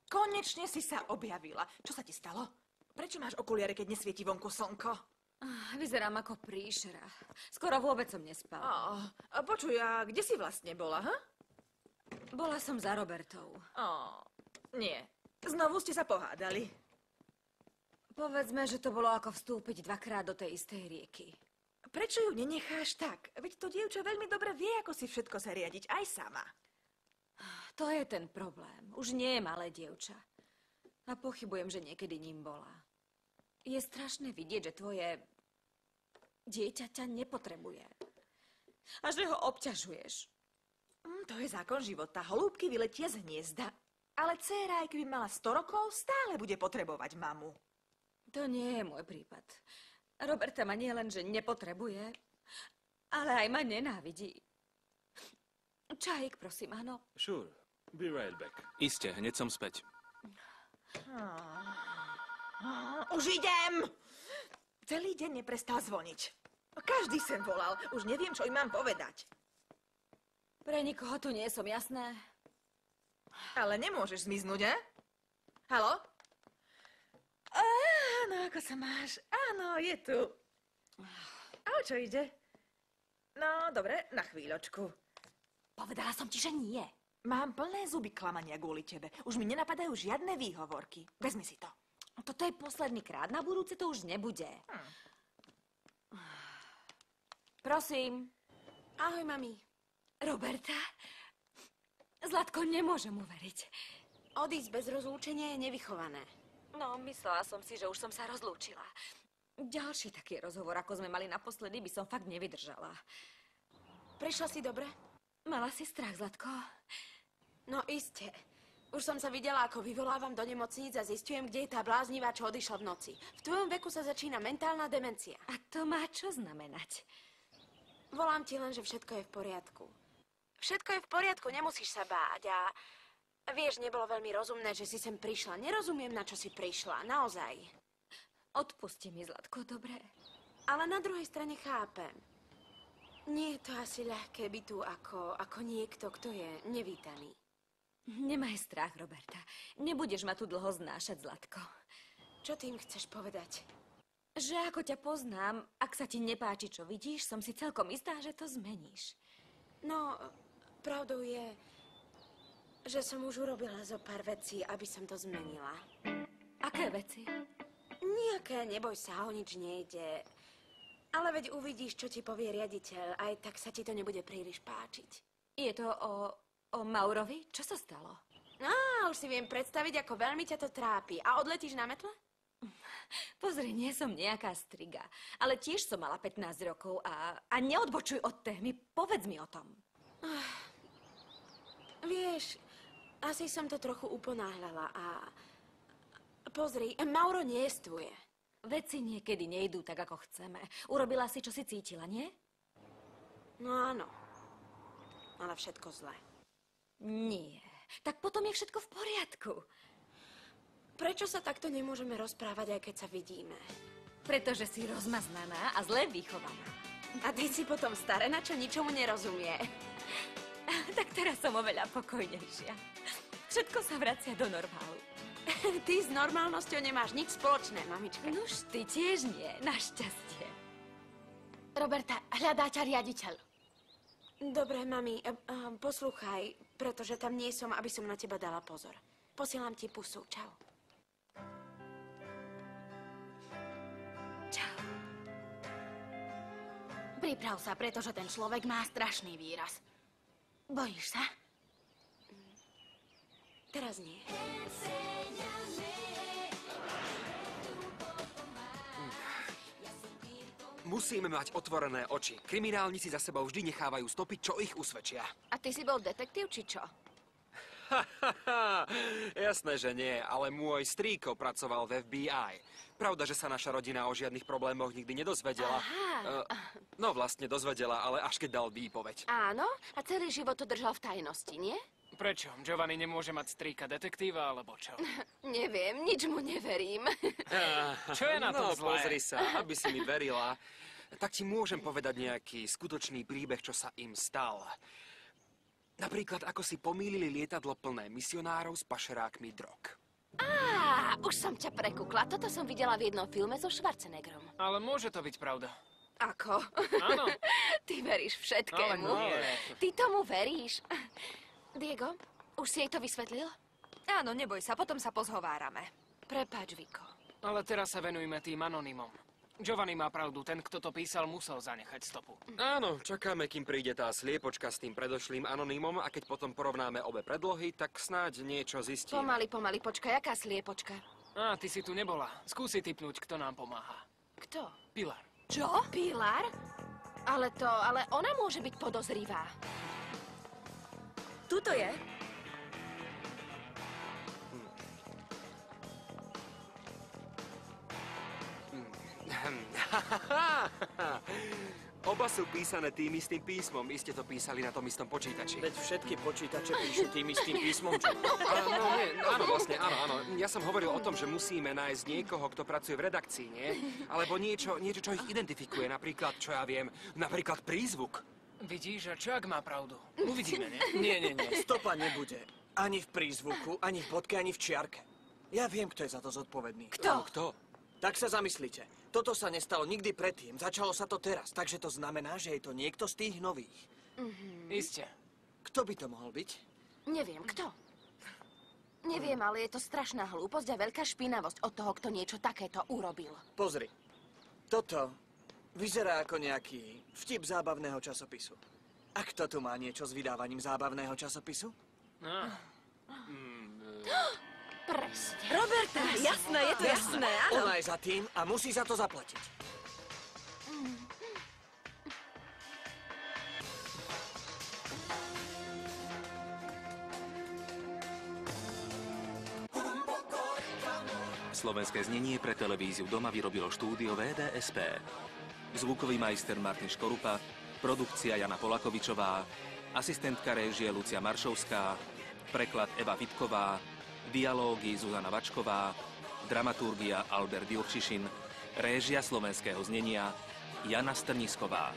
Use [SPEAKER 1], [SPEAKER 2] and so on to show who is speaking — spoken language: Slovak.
[SPEAKER 1] Konečne si sa objavila. Čo sa ti stalo? Prečo máš okuliare, keď nesvieti vonku slnko?
[SPEAKER 2] Vyzerám ako príšera. Skoro vôbec som nespala.
[SPEAKER 1] Počuj, a kde si vlastne bola, ha?
[SPEAKER 2] Bola som za Robertou.
[SPEAKER 1] Nie. Znovu ste sa pohádali.
[SPEAKER 2] Povedzme, že to bolo ako vstúpiť dvakrát do tej istej rieky.
[SPEAKER 1] Prečo ju nenecháš tak? Veď to dievča veľmi dobre vie, ako si všetko zariadiť, aj sama.
[SPEAKER 2] To je ten problém. Už nie je malé dievča. A pochybujem, že niekedy ním bola. Je strašné vidieť, že tvoje dieťa ťa nepotrebuje. A že ho obťažuješ.
[SPEAKER 1] To je zákon života. Holúbky vyletia z hniezda. Ale dcéra, aj keby mala 100 rokov, stále bude potrebovať mamu.
[SPEAKER 2] To nie je môj prípad. Roberta ma nie len, že nepotrebuje, ale aj ma nenávidí. Čajík, prosím, áno?
[SPEAKER 3] Sure. Be right back. Iste, hneď som späť.
[SPEAKER 1] Už idem! Celý deň neprestal zvoniť. Každý sem volal. Už neviem, čo im mám povedať.
[SPEAKER 2] Pre nikoho tu nie som, jasné?
[SPEAKER 1] Ale nemôžeš zmiznúť, Haló? Áno, ako sa máš? Áno, je tu. A o čo ide? No, dobre, na chvíľočku.
[SPEAKER 2] Povedala som ti, že nie.
[SPEAKER 1] Mám plné zuby klamania kvôli tebe. Už mi nenapadajú žiadne výhovorky. Vezmi si to.
[SPEAKER 2] Toto je posledný krát. Na budúce to už nebude. Prosím.
[SPEAKER 4] Ahoj, mami.
[SPEAKER 2] Roberta? Zlatko, nemôžem uveriť.
[SPEAKER 4] Odísť bez rozlúčenia je nevychované.
[SPEAKER 2] No, myslela som si, že už som sa rozlúčila. Ďalší taký rozhovor, ako sme mali naposledy, by som fakt nevydržala.
[SPEAKER 4] Prišla si dobre?
[SPEAKER 2] Mala si strach, Zlatko?
[SPEAKER 4] No iste. Už som sa videla, ako vyvolávam do nemocníc a zistujem, kde je tá bláznivá, čo odišla v noci. V tvojom veku sa začína mentálna demencia.
[SPEAKER 2] A to má čo znamenať?
[SPEAKER 4] Volám ti len, že všetko je v poriadku. Všetko je v poriadku, nemusíš sa báť a... Vieš, nebolo veľmi rozumné, že si sem prišla. Nerozumiem, na čo si prišla, naozaj.
[SPEAKER 2] Odpusti mi, Zlatko, dobre?
[SPEAKER 4] Ale na druhej strane chápem. Nie je to asi ľahké byť tu ako niekto, kto je nevítaný.
[SPEAKER 2] Nemaj strach, Roberta. Nebudeš ma tu dlho znášať, Zlatko.
[SPEAKER 4] Čo tým chceš povedať?
[SPEAKER 2] Že ako ťa poznám, ak sa ti nepáči, čo vidíš, som si celkom istá, že to zmeníš.
[SPEAKER 4] No, pravdou je, že som už urobila zo pár vecí, aby som to zmenila.
[SPEAKER 2] Aké veci?
[SPEAKER 4] Nejaké, neboj sa, o nič nejde. Ale veď uvidíš, čo ti povie riaditeľ, aj tak sa ti to nebude príliš páčiť.
[SPEAKER 2] Je to o Maurovi? Čo sa stalo?
[SPEAKER 4] Už si viem predstaviť, ako veľmi ťa to trápi. A odletíš na metle?
[SPEAKER 2] Pozri, nie som nejaká striga, ale tiež som mala 15 rokov a neodbočuj od témy, povedz mi o tom.
[SPEAKER 4] Vieš, asi som to trochu uponáhľala a... Pozri, Mauro nejestvuje.
[SPEAKER 2] Veci niekedy nejdú tak, ako chceme. Urobila si, čo si cítila, nie?
[SPEAKER 4] No áno, ale všetko zlé.
[SPEAKER 2] Nie, tak potom je všetko v poriadku.
[SPEAKER 4] Prečo sa takto nemôžeme rozprávať, aj keď sa vidíme?
[SPEAKER 2] Pretože si rozmaznaná a zle vychovaná.
[SPEAKER 4] A ty si potom starená, čo ničomu nerozumie.
[SPEAKER 2] Tak teraz som oveľa pokojnejšia. Všetko sa vracia do normálu.
[SPEAKER 4] Ty s normálnosťou nemáš nič spoločné, mamička.
[SPEAKER 2] Nuž, ty tiež nie, našťastie.
[SPEAKER 4] Roberta, hľadá ťa riaditeľ. Dobre, mami, poslúchaj, pretože tam nie som, aby som na teba dala pozor. Posielam ti pusu, čau.
[SPEAKER 2] Čau.
[SPEAKER 5] Priprav sa, pretože ten človek má strašný výraz. Bojíš sa?
[SPEAKER 4] Teraz nie.
[SPEAKER 6] Musíme mať otvorené oči. Kriminálnici za sebou vždy nechávajú stopy, čo ich usvedčia.
[SPEAKER 5] A ty si bol detektív, či čo?
[SPEAKER 6] Jasné, že nie, ale môj strýko pracoval v FBI. Pravda, že sa naša rodina o žiadnych problémoch nikdy nedozvedela. No vlastne dozvedela, ale až keď dal výpoveď.
[SPEAKER 5] Áno, a celý život to držal v tajnosti, nie?
[SPEAKER 7] Prečo? Giovanni nemôže mať strýka detektíva, alebo čo?
[SPEAKER 5] Neviem, nič mu neverím.
[SPEAKER 7] Čo je na tom
[SPEAKER 6] No,
[SPEAKER 7] zlé?
[SPEAKER 6] pozri sa, aby si mi verila, tak ti môžem povedať nejaký skutočný príbeh, čo sa im stal. Napríklad, ako si pomýlili lietadlo plné misionárov s pašerákmi drog.
[SPEAKER 5] Už som ťa prekukla. Toto som videla v jednom filme so Schwarzeneggerom.
[SPEAKER 7] Ale môže to byť pravda.
[SPEAKER 4] Ako?
[SPEAKER 7] Áno.
[SPEAKER 4] Ty veríš všetkému.
[SPEAKER 7] Ale nie.
[SPEAKER 4] Ty tomu veríš. Diego, už si jej to vysvetlil?
[SPEAKER 2] Áno, neboj sa, potom sa pozhovárame.
[SPEAKER 4] Prepáč, Viko.
[SPEAKER 7] Ale teraz sa venujme tým anonymom. Giovanni má pravdu, ten, kto to písal, musel zanechať stopu.
[SPEAKER 6] Áno, čakáme, kým príde tá sliepočka s tým predošlým anonymom a keď potom porovnáme obe predlohy, tak snáď niečo zistíme.
[SPEAKER 4] Pomaly, počkaj, aká sliepočka?
[SPEAKER 7] Ty si tu nebola. Skúsi tipnúť, kto nám pomáha.
[SPEAKER 4] Kto?
[SPEAKER 7] Pilar.
[SPEAKER 4] Čo? Pilar? Ale ona môže byť podozrivá.
[SPEAKER 2] Tuto je.
[SPEAKER 6] Oba sú písané tým istým písmom. Iste to písali na tom istom počítači.
[SPEAKER 8] Veď všetky počítače píšu tým istým písmom, čo?
[SPEAKER 6] Áno, vlastne, áno. Ja som hovoril o tom, že musíme nájsť niekoho, kto pracuje v redakcii, nie? Alebo niečo, čo ich identifikuje. Napríklad, čo ja viem, napríklad prízvuk.
[SPEAKER 7] Vidíš, a čo ak má pravdu? Uvidíme, nie?
[SPEAKER 8] Nie. Stopa nebude. Ani v prízvuku, ani v bodke, ani v čiarke. Ja viem, kto je za to zodpovedný.
[SPEAKER 6] Kto?
[SPEAKER 8] Tak sa zamyslite. Toto sa nestalo nikdy predtým. Začalo sa to teraz. Takže to znamená, že je to niekto z tých nových.
[SPEAKER 7] Iste.
[SPEAKER 8] Kto by to mohol byť?
[SPEAKER 4] Neviem, kto? Neviem, ale je to strašná hlúposť a veľká špinavosť od toho, kto niečo takéto urobil.
[SPEAKER 8] Pozri. Toto vyzerá ako nejaký vtip zábavného časopisu. A kto tu má niečo s vydávaním zábavného časopisu?
[SPEAKER 4] Presne.
[SPEAKER 2] Roberta, jasné, je to jasné, áno.
[SPEAKER 8] Ona je za tým a musí za to zaplatiť.
[SPEAKER 9] Slovenské znenie pre televíziu Doma vyrobilo štúdio VDSP. Zvukový majster Martin Škorupa, produkcia Jana Polakovičová, asistentka réžie Lucia Maršovská, preklad Eva Vitková, dialógy Zuzana Vačková, dramaturgia Albert Jurčišin, réžia slovenského znenia Jana Strnisková.